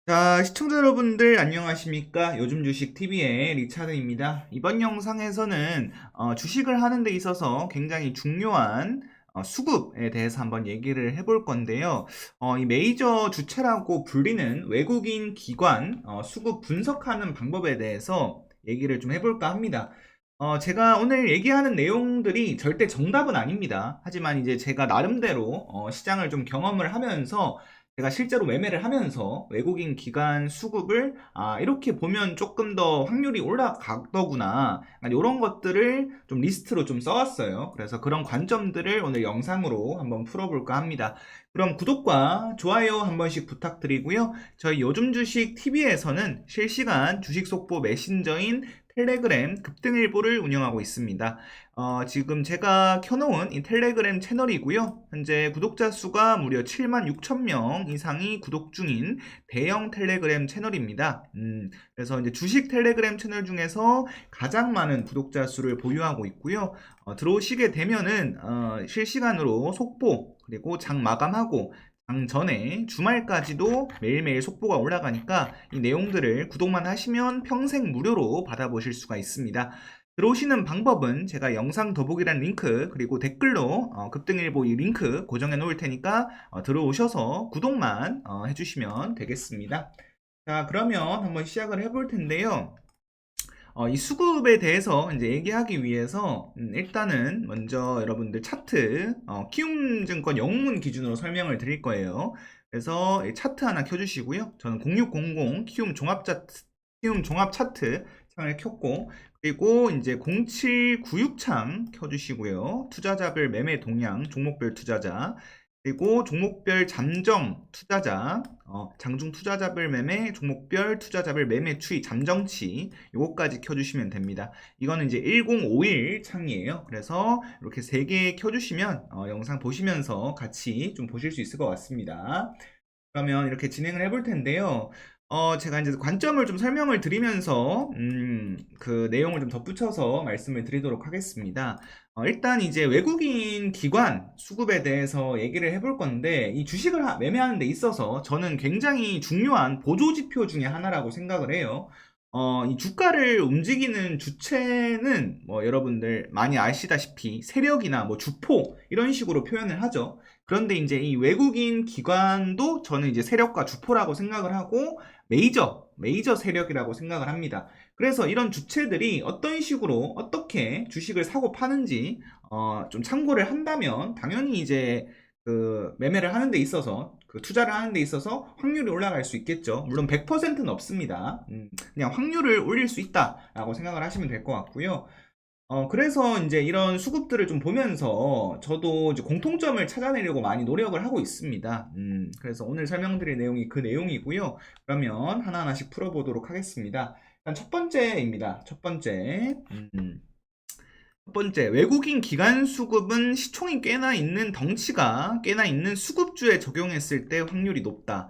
자, 시청자 여러분들 안녕하십니까? 요즘 주식 TV의 리차드입니다. 이번 영상에서는 주식을 하는 데 있어서 굉장히 중요한 수급에 대해서 한번 얘기를 해볼 건데요. 이 메이저 주체라고 불리는 외국인 기관 수급 분석하는 방법에 대해서 얘기를 좀 해볼까 합니다. 제가 오늘 얘기하는 내용들이 절대 정답은 아닙니다. 하지만 이제 제가 나름대로 시장을 좀 경험을 하면서 제가 실제로 매매를 하면서 외국인 기관 수급을 이렇게 보면 조금 더 확률이 올라가더구나, 이런 것들을 좀 리스트로 좀 써왔어요. 그래서 그런 관점들을 오늘 영상으로 한번 풀어볼까 합니다. 그럼 구독과 좋아요 한 번씩 부탁드리고요. 저희 요즘 주식 TV에서는 실시간 주식 속보 메신저인 텔레그램 급등일보를 운영하고 있습니다. 지금 제가 켜놓은 이 텔레그램 채널이고요. 현재 구독자 수가 무려 76,000명 이상이 구독 중인 대형 텔레그램 채널입니다. 그래서 이제 주식 텔레그램 채널 중에서 가장 많은 구독자 수를 보유하고 있고요. 들어오시게 되면은 실시간으로 속보, 그리고 장 마감하고 장 전에 주말까지도 매일매일 속보가 올라가니까 이 내용들을 구독만 하시면 평생 무료로 받아보실 수가 있습니다. 들어오시는 방법은 제가 영상 더보기란 링크, 그리고 댓글로 급등일보 이 링크 고정해 놓을 테니까 들어오셔서 구독만 해주시면 되겠습니다. 자, 그러면 한번 시작을 해볼 텐데요. 이 수급에 대해서 이제 얘기하기 위해서 일단은 먼저 여러분들 차트, 키움증권 영문 기준으로 설명을 드릴 거예요. 그래서 차트 하나 켜주시고요. 저는 0600 키움 종합 차트 창을 켰고, 그리고 이제 0796 창 켜주시고요. 투자자별 매매 동향, 종목별 투자자, 그리고 종목별 잠정 투자자, 장중 투자자별 매매, 종목별 투자자별 매매 추이 잠정치, 요거까지 켜주시면 됩니다. 이거는 이제 1051 창이에요. 그래서 이렇게 3개 켜주시면 영상 보시면서 같이 좀 보실 수 있을 것 같습니다. 그러면 이렇게 진행을 해볼 텐데요. 제가 이제 관점을 좀 설명을 드리면서, 그 내용을 좀 덧붙여서 말씀을 드리도록 하겠습니다. 일단 이제 외국인 기관 수급에 대해서 얘기를 해볼 건데, 이 주식을 매매하는 데 있어서 저는 굉장히 중요한 보조지표 중에 하나라고 생각을 해요. 이 주가를 움직이는 주체는 뭐 여러분들 많이 아시다시피 세력이나 뭐 주포 이런 식으로 표현을 하죠. 그런데 이제 이 외국인 기관도 저는 이제 세력과 주포라고 생각을 하고 메이저 세력이라고 생각을 합니다. 그래서 이런 주체들이 어떤 식으로 어떻게 주식을 사고 파는지 좀 참고를 한다면 당연히 이제 그 매매를 하는 데 있어서, 그 투자를 하는 데 있어서 확률이 올라갈 수 있겠죠. 물론 100%는 없습니다. 그냥 확률을 올릴 수 있다라고 생각을 하시면 될 것 같고요. 그래서 이제 이런 수급들을 좀 보면서 저도 이제 공통점을 찾아내려고 많이 노력을 하고 있습니다. 그래서 오늘 설명드릴 내용이 그 내용이고요. 그러면 하나하나씩 풀어보도록 하겠습니다. 일단 첫 번째입니다. 첫 번째. 첫 번째, 외국인 기관 수급은 시총이 꽤나 있는, 덩치가 꽤나 있는 수급주에 적용했을 때 확률이 높다.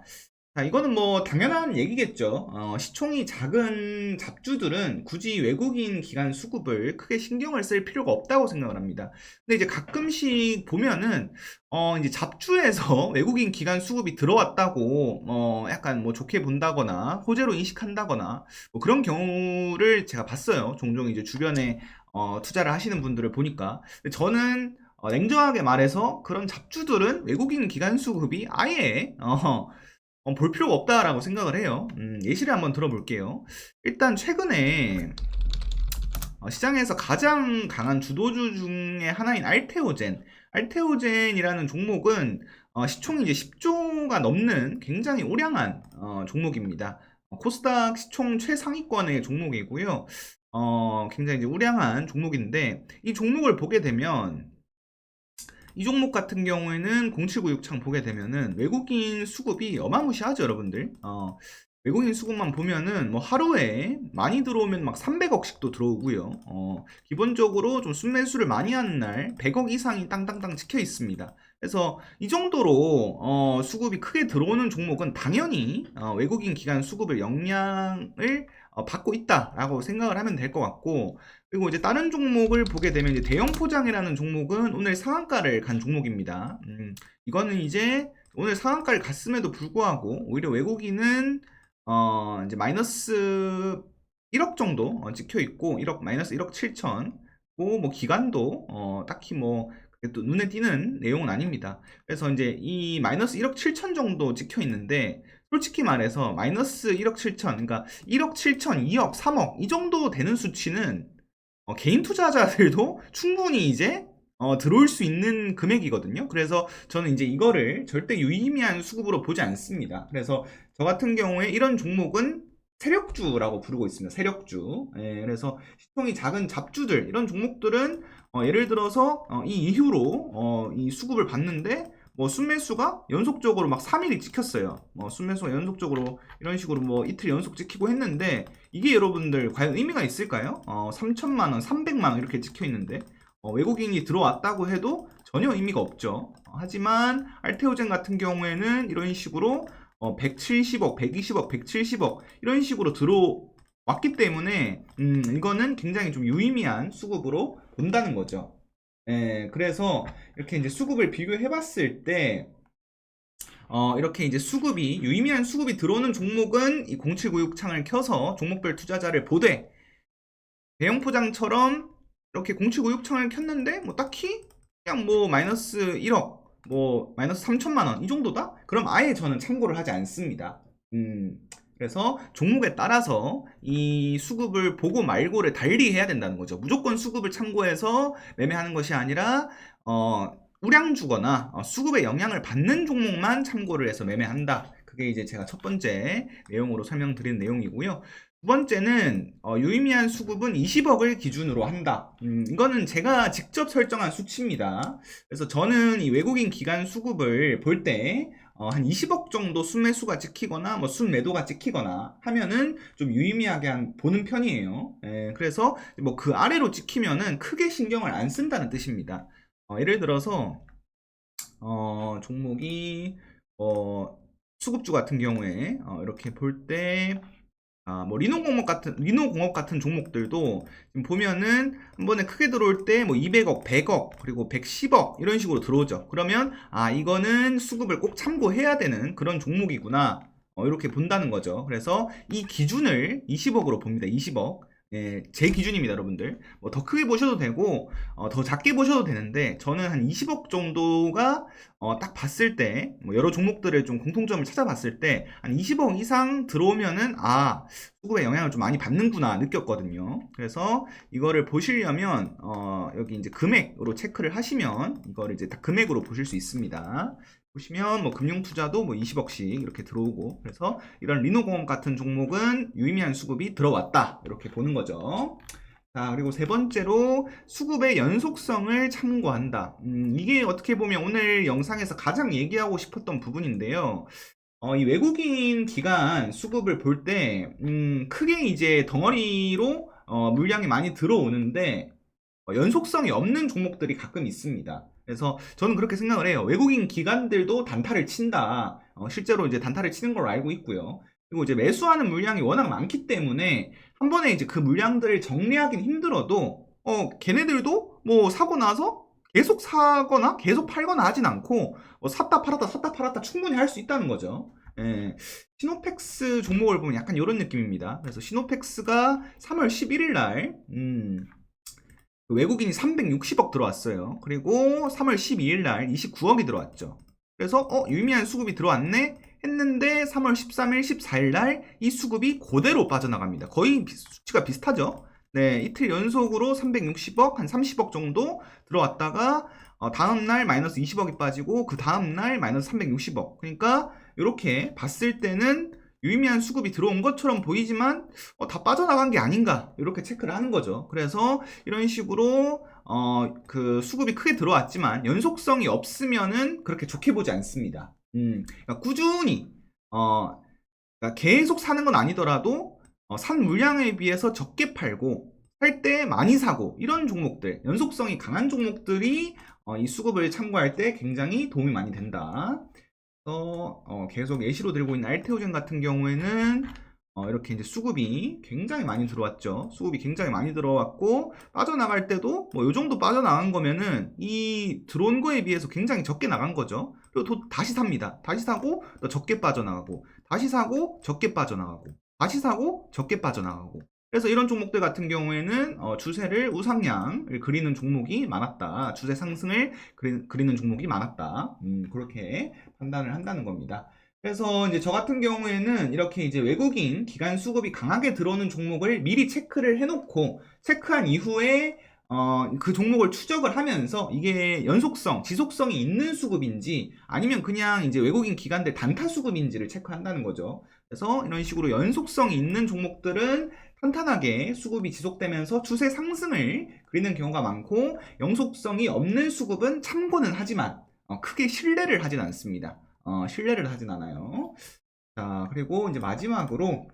자, 이거는 뭐 당연한 얘기겠죠. 시총이 작은 잡주들은 굳이 외국인 기관 수급을 크게 신경을 쓸 필요가 없다고 생각을 합니다. 근데 이제 가끔씩 보면은 이제 잡주에서 외국인 기관 수급이 들어왔다고 약간 뭐 좋게 본다거나 호재로 인식한다거나 뭐 그런 경우를 제가 봤어요. 종종 이제 주변에 투자를 하시는 분들을 보니까. 근데 저는 냉정하게 말해서 그런 잡주들은 외국인 기관 수급이 아예 볼 필요가 없다라고 생각을 해요. 예시를 한번 들어볼게요. 일단 최근에 시장에서 가장 강한 주도주 중에 하나인 알테오젠이라는 종목은 시총이 이제 10조가 넘는 굉장히 우량한 종목입니다. 코스닥 시총 최상위권의 종목이고요. 굉장히 이제 우량한 종목인데, 이 종목을 보게 되면, 이 종목 같은 경우에는 0796 창 보게 되면은 외국인 수급이 어마무시하죠, 여러분들. 외국인 수급만 보면은 뭐 하루에 많이 들어오면 막 300억씩도 들어오고요. 기본적으로 좀 순매수를 많이 하는 날 100억 이상이 땅땅땅 찍혀 있습니다. 그래서 이 정도로 수급이 크게 들어오는 종목은 당연히 외국인 기관 수급을 영향을 받고 있다라고 생각을 하면 될 것 같고, 그리고 이제 다른 종목을 보게 되면 이제 대형 포장이라는 종목은 오늘 상한가를 간 종목입니다. 이거는 이제 오늘 상한가를 갔음에도 불구하고 오히려 외국인은 이제 마이너스 1억 정도 찍혀 있고, 1억, 마이너스 1억 7천. 뭐 기간도 딱히 뭐 그게 또 눈에 띄는 내용은 아닙니다. 그래서 이제 이 마이너스 1억 7천 정도 찍혀 있는데, 솔직히 말해서 마이너스 1억 7천, 그러니까 1억 7천, 2억, 3억 이 정도 되는 수치는 개인 투자자들도 충분히 이제 들어올 수 있는 금액이거든요. 그래서 저는 이제 이거를 절대 유의미한 수급으로 보지 않습니다. 그래서 저 같은 경우에 이런 종목은 세력주라고 부르고 있습니다. 세력주. 예, 그래서 시총이 작은 잡주들, 이런 종목들은 예를 들어서 이 이후로 이 수급을 봤는데 뭐 순매수가 연속적으로 막 3일이 찍혔어요. 순매수가 연속적으로 이런 식으로 뭐 이틀 연속 찍히고 했는데, 이게 여러분들 과연 의미가 있을까요? 3천만 원, 300만 원 이렇게 찍혀 있는데 외국인이 들어왔다고 해도 전혀 의미가 없죠. 하지만 알테오젠 같은 경우에는 이런 식으로 170억, 120억, 170억 이런 식으로 들어왔기 때문에 이거는 굉장히 좀 유의미한 수급으로 본다는 거죠. 예, 그래서 이렇게 이제 수급을 비교해 봤을 때 이렇게 이제 수급이 유의미한 수급이 들어오는 종목은 이 0796 창을 켜서 종목별 투자자를 보되, 대형 포장처럼 이렇게 0796 창을 켰는데 뭐 딱히 그냥 뭐 마이너스 1억, 뭐 마이너스 3천만 원 이 정도다? 그럼 아예 저는 참고를 하지 않습니다. 그래서 종목에 따라서 이 수급을 보고 말고를 달리 해야 된다는 거죠. 무조건 수급을 참고해서 매매하는 것이 아니라 우량주거나 수급의 영향을 받는 종목만 참고를 해서 매매한다. 그게 이제 제가 첫 번째 내용으로 설명드린 내용이고요. 두 번째는 유의미한 수급은 20억을 기준으로 한다. 이거는 제가 직접 설정한 수치입니다. 그래서 저는 이 외국인 기관 수급을 볼 때 한 20억 정도 순매수가 찍히거나 뭐 순매도가 찍히거나 하면은 좀 유의미하게 보는 편이에요. 그래서 뭐 그 아래로 찍히면은 크게 신경을 안 쓴다는 뜻입니다. 예를 들어서 종목이 수급주 같은 경우에 이렇게 볼때 뭐 리노공업 같은 종목들도 지금 보면은 한 번에 크게 들어올 때 뭐 200억, 100억, 그리고 110억 이런 식으로 들어오죠. 그러면 이거는 수급을 꼭 참고해야 되는 그런 종목이구나. 이렇게 본다는 거죠. 그래서 이 기준을 20억으로 봅니다. 20억. 예, 제 기준입니다, 여러분들. 뭐 더 크게 보셔도 되고 더 작게 보셔도 되는데, 저는 한 20억 정도가 딱 봤을 때 뭐 여러 종목들을 좀 공통점을 찾아봤을 때 한 20억 이상 들어오면은 수급의 영향을 좀 많이 받는구나 느꼈거든요. 그래서 이거를 보시려면 여기 이제 금액으로 체크를 하시면 이거를 이제 딱 금액으로 보실 수 있습니다. 보시면 뭐 금융투자도 뭐 20억씩 이렇게 들어오고, 그래서 이런 리노공업 같은 종목은 유의미한 수급이 들어왔다 이렇게 보는 거죠. 자, 그리고 세 번째로 수급의 연속성을 참고한다. 이게 어떻게 보면 오늘 영상에서 가장 얘기하고 싶었던 부분인데요. 이 외국인 기관 수급을 볼 때 크게 이제 덩어리로 물량이 많이 들어오는데 연속성이 없는 종목들이 가끔 있습니다. 그래서 저는 그렇게 생각을 해요. 외국인 기관들도 단타를 친다. 실제로 이제 단타를 치는 걸로 알고 있고요. 그리고 이제 매수하는 물량이 워낙 많기 때문에 한 번에 이제 그 물량들을 정리하기는 힘들어도 걔네들도 뭐 사고 나서 계속 사거나 계속 팔거나 하진 않고 샀다 팔았다 충분히 할 수 있다는 거죠. 예, 시노펙스 종목을 보면 약간 이런 느낌입니다. 그래서 시노펙스가 3월 11일 날 외국인이 360억 들어왔어요. 그리고 3월 12일 날 29억이 들어왔죠. 그래서 유의미한 수급이 들어왔네 했는데 3월 13일, 14일 날 이 수급이 그대로 빠져나갑니다. 거의 수치가 비슷하죠. 네, 이틀 연속으로 360억, 한 30억 정도 들어왔다가 다음날 마이너스 20억이 빠지고 그 다음날 마이너스 360억. 그러니까 이렇게 봤을 때는 유의미한 수급이 들어온 것처럼 보이지만 다 빠져나간 게 아닌가 이렇게 체크를 하는 거죠. 그래서 이런 식으로 그 수급이 크게 들어왔지만 연속성이 없으면은 그렇게 좋게 보지 않습니다. 그러니까 꾸준히 그러니까 계속 사는 건 아니더라도 산 물량에 비해서 적게 팔고 살 때 많이 사고 이런 종목들, 연속성이 강한 종목들이 이 수급을 참고할 때 굉장히 도움이 많이 된다. 계속 예시로 들고 있는 알테오젠 같은 경우에는 이렇게 이제 수급이 굉장히 많이 들어왔죠. 수급이 굉장히 많이 들어왔고 빠져나갈 때도 뭐 요 정도 빠져나간 거면은 이 들어온 거에 비해서 굉장히 적게 나간 거죠. 그리고 또 다시 삽니다. 다시 사고 또 적게 빠져나가고 다시 사고 적게 빠져나가고 다시 사고 적게 빠져나가고. 그래서 이런 종목들 같은 경우에는 주세를 우상향을 그리는 종목이 많았다. 주세 상승을 그리는 종목이 많았다. 그렇게 판단을 한다는 겁니다. 그래서 이제 저 같은 경우에는 이렇게 이제 외국인 기관 수급이 강하게 들어오는 종목을 미리 체크를 해놓고 체크한 이후에 그 종목을 추적을 하면서 이게 연속성, 지속성이 있는 수급인지 아니면 그냥 이제 외국인 기관들 단타 수급인지를 체크한다는 거죠. 그래서 이런 식으로 연속성이 있는 종목들은 탄탄하게 수급이 지속되면서 추세 상승을 그리는 경우가 많고, 연속성이 없는 수급은 참고는 하지만 크게 신뢰를 하진 않습니다. 신뢰를 하진 않아요. 자, 그리고 이제 마지막으로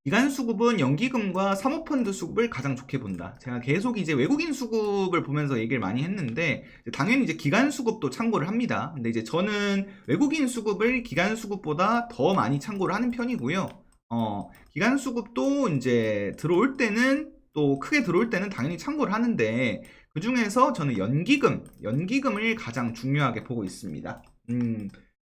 기관 수급은 연기금과 사모펀드 수급을 가장 좋게 본다. 제가 계속 이제 외국인 수급을 보면서 얘기를 많이 했는데 당연히 이제 기관 수급도 참고를 합니다. 근데 이제 저는 외국인 수급을 기관 수급보다 더 많이 참고를 하는 편이고요. 기관 수급도 이제 들어올 때는 또 크게 들어올 때는 당연히 참고를 하는데 그 중에서 저는 연기금을 가장 중요하게 보고 있습니다.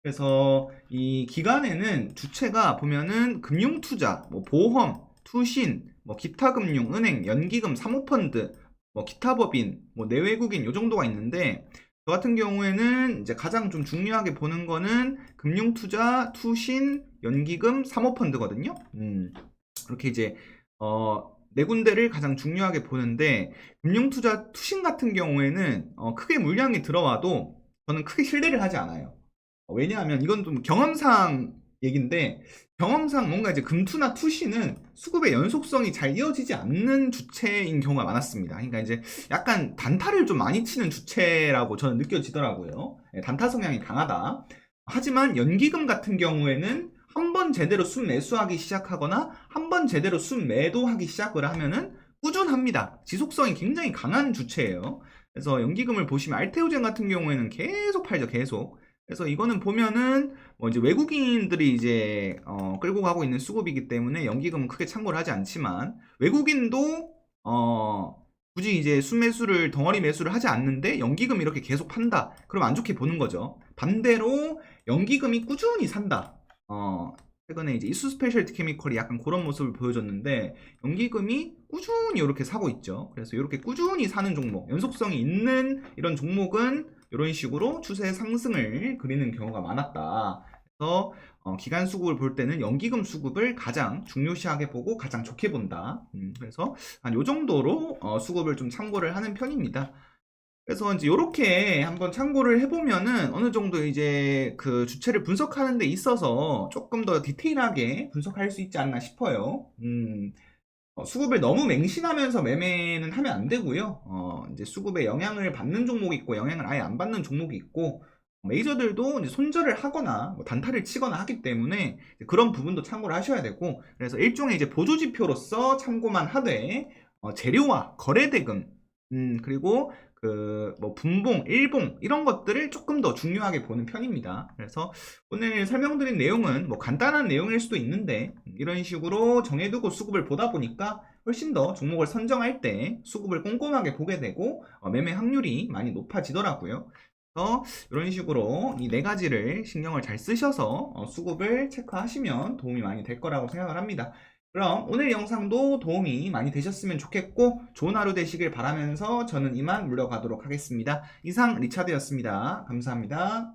그래서 이 기간에는 주체가 보면은 금융투자, 뭐 보험, 투신, 뭐 기타금융, 은행, 연기금, 사모펀드, 뭐 기타법인, 뭐 내외국인 요 정도가 있는데 저 같은 경우에는 이제 가장 좀 중요하게 보는 거는 금융투자, 투신, 연기금, 사모펀드거든요. 그렇게 이제 네 군데를 가장 중요하게 보는데 금융투자, 투신 같은 경우에는 크게 물량이 들어와도 저는 크게 신뢰를 하지 않아요. 왜냐하면 이건 좀 경험상 얘긴데 경험상 뭔가 이제 금투나 투시는 수급의 연속성이 잘 이어지지 않는 주체인 경우가 많았습니다. 그러니까 이제 약간 단타를 좀 많이 치는 주체라고 저는 느껴지더라고요. 단타 성향이 강하다. 하지만 연기금 같은 경우에는 한 번 제대로 순매수하기 시작하거나 한 번 제대로 순매도하기 시작을 하면은 꾸준합니다. 지속성이 굉장히 강한 주체예요. 그래서 연기금을 보시면 알테오젠 같은 경우에는 계속 팔죠, 계속. 그래서 이거는 보면은 뭐 이제 외국인들이 이제 끌고 가고 있는 수급이기 때문에 연기금은 크게 참고를 하지 않지만 외국인도 굳이 이제 순매수를 덩어리 매수를 하지 않는데 연기금 이렇게 계속 판다. 그럼 안 좋게 보는 거죠. 반대로 연기금이 꾸준히 산다. 최근에 이제 이수 스페셜티 케미컬이 약간 그런 모습을 보여줬는데 연기금이 꾸준히 이렇게 사고 있죠. 그래서 이렇게 꾸준히 사는 종목, 연속성이 있는 이런 종목은 이런 식으로 추세 상승을 그리는 경우가 많았다. 그래서 기간 수급을 볼 때는 연기금 수급을 가장 중요시하게 보고 가장 좋게 본다. 그래서 한 요 정도로 수급을 좀 참고를 하는 편입니다. 그래서 이제 이렇게 한번 참고를 해보면은 어느 정도 이제 그 주체를 분석하는 데 있어서 조금 더 디테일하게 분석할 수 있지 않나 싶어요. 수급을 너무 맹신하면서 매매는 하면 안 되고요. 이제 수급에 영향을 받는 종목이 있고 영향을 아예 안 받는 종목이 있고 메이저들도 이제 손절을 하거나 뭐 단타를 치거나 하기 때문에 그런 부분도 참고를 하셔야 되고, 그래서 일종의 이제 보조 지표로서 참고만 하되 재료와 거래대금 그리고 그 뭐 분봉, 일봉 이런 것들을 조금 더 중요하게 보는 편입니다. 그래서 오늘 설명드린 내용은 뭐 간단한 내용일 수도 있는데 이런 식으로 정해두고 수급을 보다 보니까 훨씬 더 종목을 선정할 때 수급을 꼼꼼하게 보게 되고 매매 확률이 많이 높아지더라고요. 그래서 이런 식으로 이 네 가지를 신경을 잘 쓰셔서 수급을 체크하시면 도움이 많이 될 거라고 생각을 합니다. 그럼 오늘 영상도 도움이 많이 되셨으면 좋겠고 좋은 하루 되시길 바라면서 저는 이만 물러가도록 하겠습니다. 이상 리차드였습니다. 감사합니다.